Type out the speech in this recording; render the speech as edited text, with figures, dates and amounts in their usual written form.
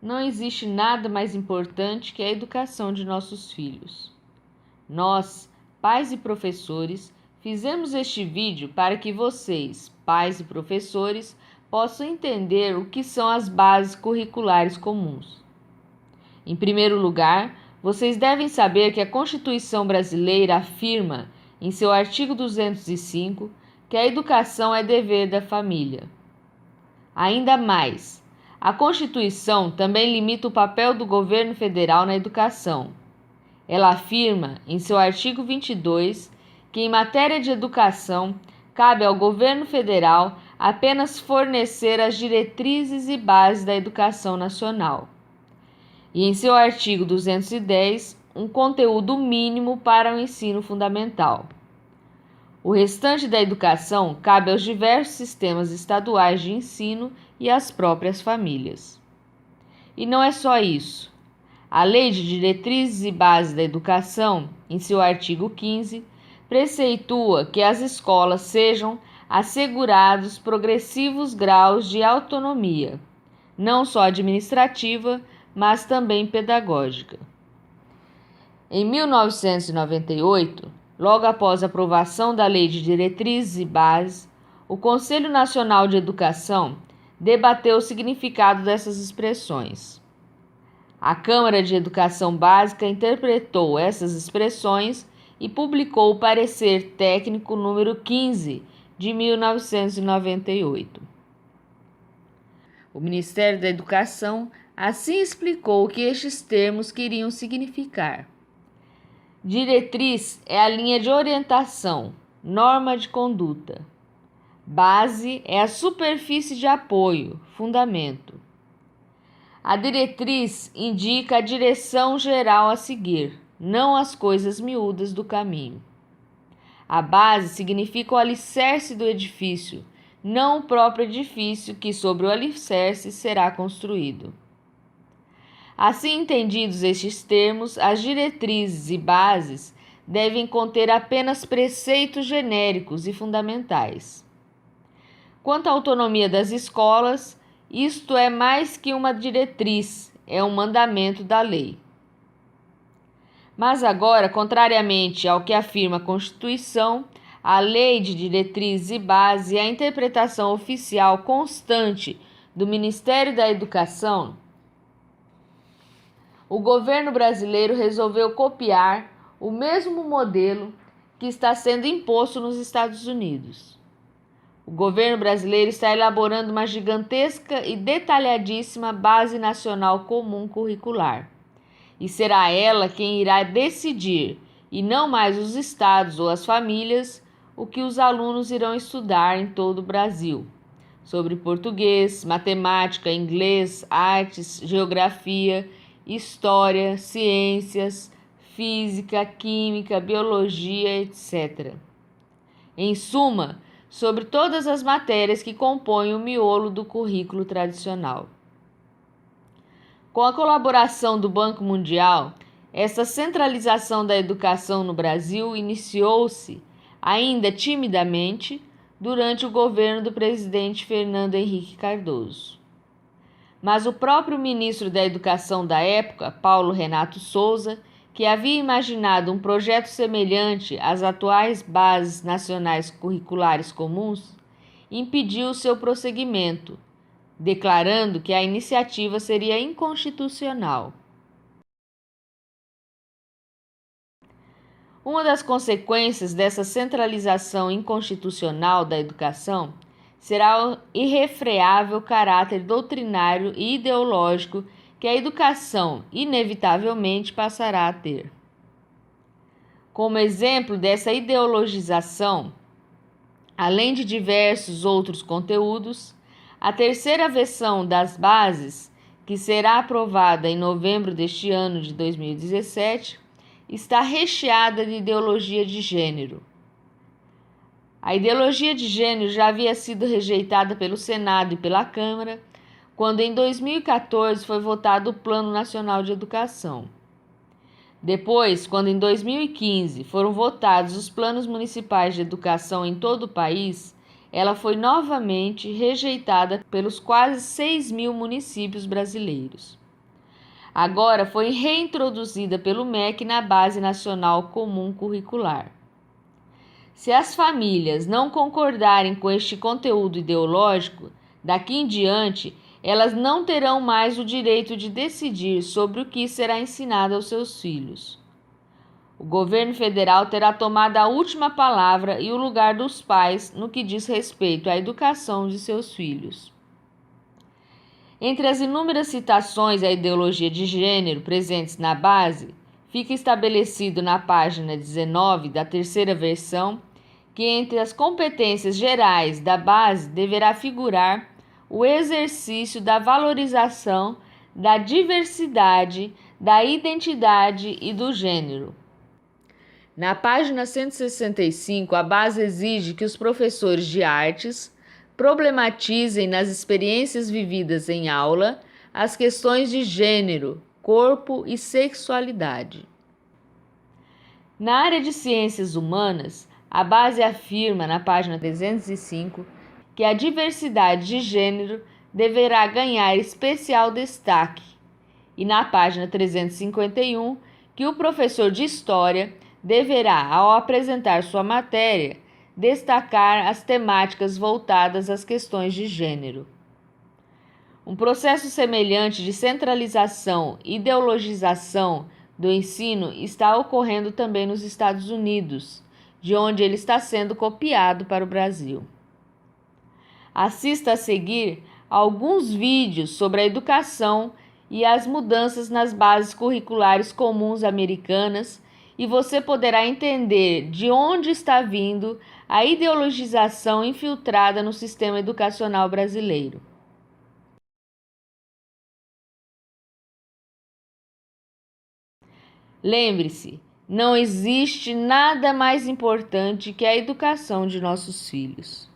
não existe nada mais importante que a educação de nossos filhos. Nós, pais e professores, fizemos este vídeo para que vocês, pais e professores, possam entender o que são as bases curriculares comuns. Em primeiro lugar, vocês devem saber que a Constituição brasileira afirma, em seu artigo 205, que a educação é dever da família. Ainda mais, a Constituição também limita o papel do governo federal na educação. Ela afirma, em seu artigo 22, que em matéria de educação, cabe ao governo federal apenas fornecer as diretrizes e bases da educação nacional. E em seu artigo 210, um conteúdo mínimo para o ensino fundamental. O restante da educação cabe aos diversos sistemas estaduais de ensino e às próprias famílias. E não é só isso. A Lei de Diretrizes e Bases da Educação, em seu artigo 15, preceitua que as escolas sejam assegurados progressivos graus de autonomia, não só administrativa, mas também pedagógica. Em 1998, logo após a aprovação da Lei de Diretrizes e Bases, o Conselho Nacional de Educação debateu o significado dessas expressões. A Câmara de Educação Básica interpretou essas expressões e publicou o Parecer Técnico número 15 de 1998. O Ministério da Educação assim explicou o que estes termos queriam significar. Diretriz é a linha de orientação, norma de conduta. Base é a superfície de apoio, fundamento. A diretriz indica a direção geral a seguir, não as coisas miúdas do caminho. A base significa o alicerce do edifício, não o próprio edifício que sobre o alicerce será construído. Assim entendidos estes termos, as diretrizes e bases devem conter apenas preceitos genéricos e fundamentais. Quanto à autonomia das escolas, isto é mais que uma diretriz, é um mandamento da lei. Mas agora, contrariamente ao que afirma a Constituição, a Lei de Diretrizes e Bases e a interpretação oficial constante do Ministério da Educação, o governo brasileiro resolveu copiar o mesmo modelo que está sendo imposto nos Estados Unidos. O governo brasileiro está elaborando uma gigantesca e detalhadíssima Base Nacional Comum Curricular. E será ela quem irá decidir, e não mais os estados ou as famílias, o que os alunos irão estudar em todo o Brasil, sobre português, matemática, inglês, artes, geografia, história, ciências, física, química, biologia, etc. Em suma, sobre todas as matérias que compõem o miolo do currículo tradicional. Com a colaboração do Banco Mundial, essa centralização da educação no Brasil iniciou-se, ainda timidamente, durante o governo do presidente Fernando Henrique Cardoso. Mas o próprio ministro da Educação da época, Paulo Renato Souza, que havia imaginado um projeto semelhante às atuais bases nacionais curriculares comuns, impediu seu prosseguimento, declarando que a iniciativa seria inconstitucional. Uma das consequências dessa centralização inconstitucional da educação será o irrefreável caráter doutrinário e ideológico que a educação inevitavelmente passará a ter. Como exemplo dessa ideologização, além de diversos outros conteúdos, a terceira versão das bases, que será aprovada em novembro deste ano de 2017, está recheada de ideologia de gênero. A ideologia de gênero já havia sido rejeitada pelo Senado e pela Câmara, quando em 2014 foi votado o Plano Nacional de Educação. Depois, quando em 2015 foram votados os planos municipais de educação em todo o país, ela foi novamente rejeitada pelos quase 6.000 municípios brasileiros. agora foi reintroduzida pelo MEC na Base Nacional Comum Curricular. Se as famílias não concordarem com este conteúdo ideológico, daqui em diante, elas não terão mais o direito de decidir sobre o que será ensinado aos seus filhos. O governo federal terá tomado a última palavra e o lugar dos pais no que diz respeito à educação de seus filhos. Entre as inúmeras citações à ideologia de gênero presentes na base, fica estabelecido na página 19 da terceira versão que entre as competências gerais da base deverá figurar o exercício da valorização da diversidade, da identidade e do gênero. Na página 165, a base exige que os professores de artes problematizem nas experiências vividas em aula as questões de gênero, corpo e sexualidade. Na área de ciências humanas, a base afirma na página 305 que a diversidade de gênero deverá ganhar especial destaque e na página 351 que o professor de História deverá, ao apresentar sua matéria, destacar as temáticas voltadas às questões de gênero. Um processo semelhante de centralização e ideologização do ensino está ocorrendo também nos Estados Unidos, de onde ele está sendo copiado para o Brasil. Assista a seguir alguns vídeos sobre a educação e as mudanças nas bases curriculares comuns americanas e você poderá entender de onde está vindo a ideologização infiltrada no sistema educacional brasileiro. Lembre-se, não existe nada mais importante que a educação de nossos filhos.